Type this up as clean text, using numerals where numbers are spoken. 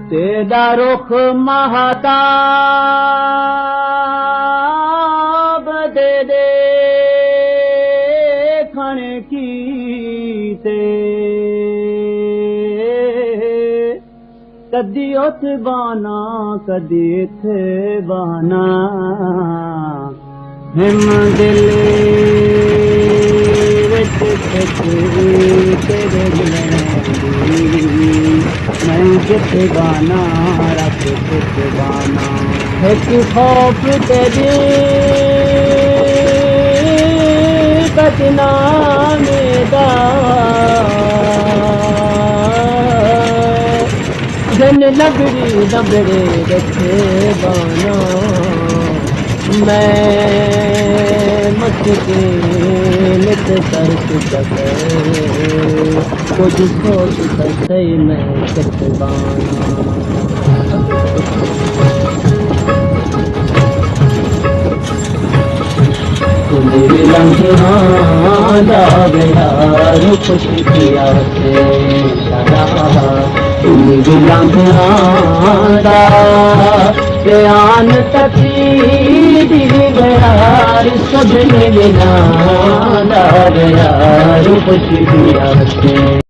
तेरा रुख महताब दे देखण की ते कदी उथ बाना कदी इथे बाना हिम दिल विच तेरे मैं किथे बाना रख किथे बाना एक खौफ तेरे बदनामे दा जन लगड़ी दबड़े रखे बाना मैं मस्के नित तरस सके कुछ सोच सके मैं कित बाना मेरे लम्हा दा गया खुश किया से मेरे लम्हा दा बयान तकदीर गया सब ने बिना दा गया खुश किया से।